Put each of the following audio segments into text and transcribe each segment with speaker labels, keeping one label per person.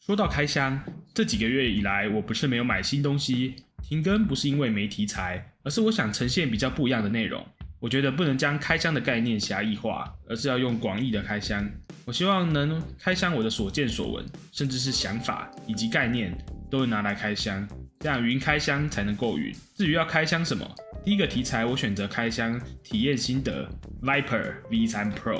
Speaker 1: 说到开箱，这几个月以来，我不是没有买新东西，停更不是因为没题材，而是我想呈现比较不一样的内容。我觉得不能将开箱的概念狭义化，而是要用广义的开箱。我希望能开箱我的所见所闻，甚至是想法以及概念，都能拿来开箱，这样云开箱才能够云。至于要开箱什么，第一个题材我选择开箱体验心得 Viper V3 Pro。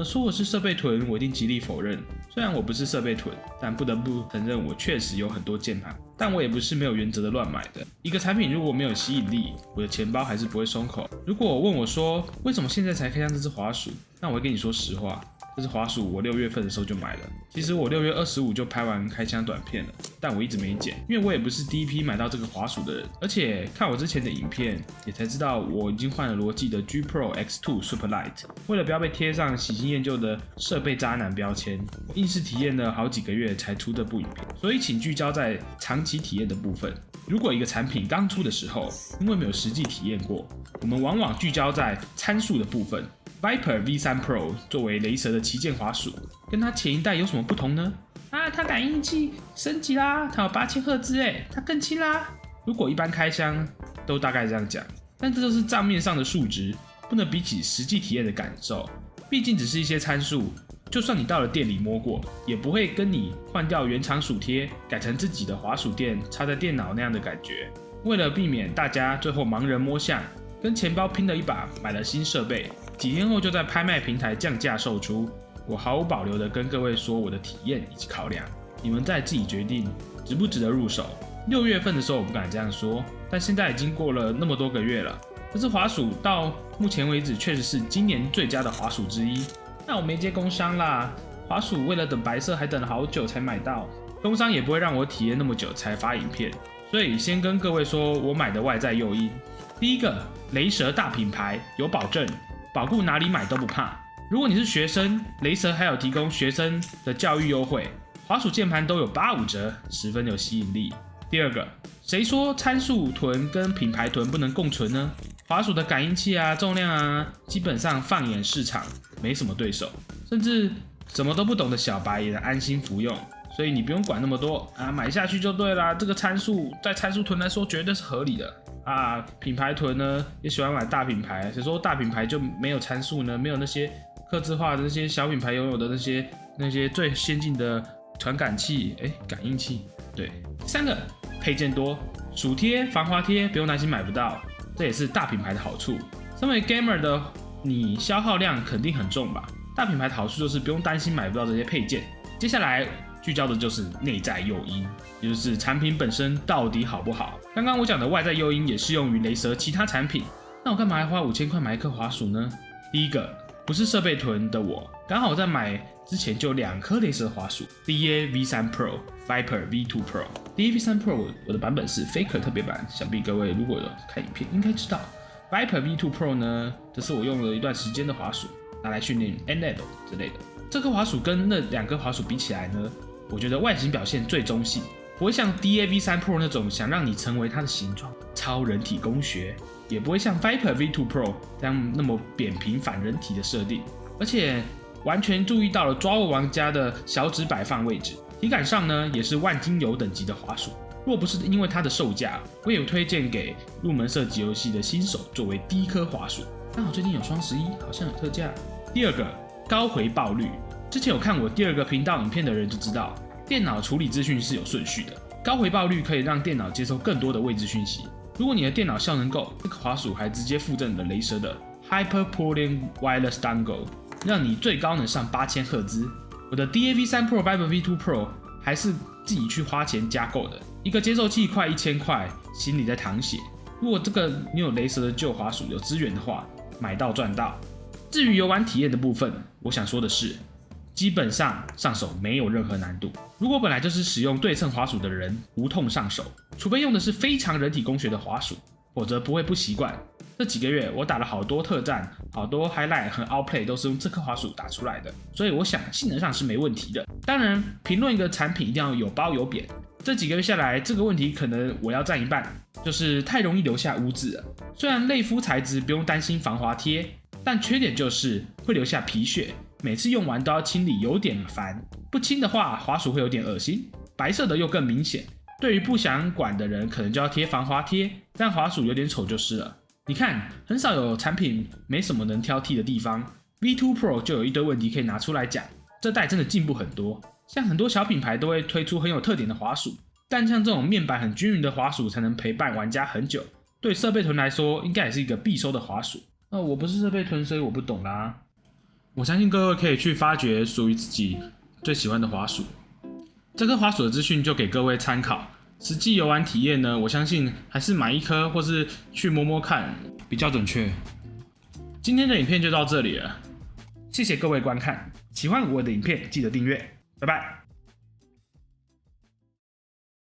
Speaker 1: 说我是设备囤，我一定极力否认。虽然我不是设备囤，但不得不承认我确实有很多键盘，但我也不是没有原则的乱买的。一个产品如果没有吸引力，我的钱包还是不会松口。如果我问我说为什么现在才开箱这只滑鼠，那我会跟你说实话，这只滑鼠我6月份的时候就买了。其实我6月25就拍完开箱短片了，但我一直没剪，因为我也不是第一批买到这个滑鼠的人，而且看我之前的影片也才知道我已经换了罗技的 G Pro X2 Super Light。为了不要被贴上喜新厌旧的设备渣男标签，我硬是体验了好几个月才出这部影片，所以请聚焦在长期体验的部分。如果一个产品刚出的时候，因为没有实际体验过，我们往往聚焦在参数的部分。Viper V3 Pro 作为雷蛇的旗舰滑鼠，跟它前一代有什么不同呢？它感应器升级啦，它有8000赫兹它更轻啦。如果一般开箱都大概这样讲，但这都是账面上的数值，不能比起实际体验的感受。毕竟只是一些参数，就算你到了店里摸过，也不会跟你换掉原厂鼠贴，改成自己的滑鼠垫插在电脑那样的感觉。为了避免大家最后盲人摸象，跟钱包拼了一把买了新设备，几天后就在拍卖平台降价售出。我毫无保留的跟各位说我的体验以及考量，你们再自己决定值不值得入手。6月份的时候我不敢这样说，但现在已经过了那么多个月了，这只滑鼠到目前为止确实是今年最佳的滑鼠之一。那我没接工商啦，滑鼠为了等白色还等了好久才买到，工商也不会让我体验那么久才发影片，所以先跟各位说我买的外在诱因。第一个，雷蛇大品牌有保证，保固哪里买都不怕。如果你是学生，雷蛇还有提供学生的教育优惠，滑鼠键盘都有85折，十分有吸引力。第二个，谁说参数囤跟品牌囤不能共存呢？滑鼠的感应器重量基本上放眼市场没什么对手，甚至什么都不懂的小白也能安心服用，所以你不用管那么多买下去就对啦。这个参数在参数囤来说绝对是合理的品牌囤呢也喜欢买大品牌，谁说大品牌就没有参数呢？没有那些客制化的那些小品牌拥有的那些最先进的传感器感应器。对，第三个，配件多，鼠贴防滑贴不用担心买不到，这也是大品牌的好处。身为 gamer 的你消耗量肯定很重吧，大品牌的好处就是不用担心买不到这些配件。接下来聚焦的就是内在诱因，也就是产品本身到底好不好。刚刚我讲的外在诱因也适用于雷蛇其他产品，那我干嘛还花5000块买一颗滑鼠呢？第一个，不是设备囤的我，刚好在买之前就2颗雷蛇滑鼠 DA V3 Pro Viper V2 Pro。 DA V3 Pro 我的版本是 Faker 特别版，想必各位如果有看影片应该知道。 Viper V2 Pro 呢，这是我用了一段时间的滑鼠，拿来训练 N-Level 之类的。这颗滑鼠跟那2颗滑鼠比起来呢，我觉得外形表现最中性，不会像 DA V3 Pro 那种想让你成为它的形状超人体工学，也不会像 Viper V2 Pro 这样那么扁平反人体的设定，而且完全注意到了抓握玩家的小指摆放位置。体感上呢，也是万金油等级的滑鼠。若不是因为它的售价，我也有推荐给入门射击游戏的新手作为第一颗滑鼠。刚好最近有双11，好像有特价。第二个，高回报率。之前有看我第2个频道影片的人就知道，电脑处理资讯是有顺序的，高回报率可以让电脑接收更多的位置讯息。如果你的电脑效能够，这个滑鼠还直接附赠了雷蛇的 Hyper Pulling Wireless Dongle， 让你最高能上8000赫兹。我的 DA V3 Pro Viper V2 Pro 还是自己去花钱加购的，一个接收器快1000块，心里在淌血。如果这个你有雷蛇的旧滑鼠有资源的话，买到赚到。至于游玩体验的部分，我想说的是，基本上上手没有任何难度。如果本来就是使用对称滑鼠的人，无痛上手，除非用的是非常人体工学的滑鼠，否则不会不习惯。这几个月我打了好多特战，好多 highlight 和 outplay 都是用这颗滑鼠打出来的，所以我想性能上是没问题的。当然，评论一个产品一定要有褒有贬。这几个月下来，这个问题可能我要占一半，就是太容易留下污渍了。虽然类肤材质不用担心防滑贴，但缺点就是会留下皮屑，每次用完都要清理，有点烦。不清的话，滑鼠会有点恶心。白色的又更明显，对于不想管的人，可能就要贴防滑贴，这样滑鼠有点丑就是了。你看，很少有产品没什么能挑剔的地方 ，V2 Pro 就有一堆问题可以拿出来讲。这代真的进步很多，像很多小品牌都会推出很有特点的滑鼠，但像这种面板很均匀的滑鼠才能陪伴玩家很久。对设备臀来说，应该也是一个必收的滑鼠。我不是设备臀，所以我不懂啦。我相信各位可以去发掘属于自己最喜欢的滑鼠。这颗滑鼠的资讯就给各位参考。实际游玩体验呢，我相信还是买一颗或是去摸摸看比较准确。今天的影片就到这里了，谢谢各位观看。喜欢我的影片记得订阅，拜拜。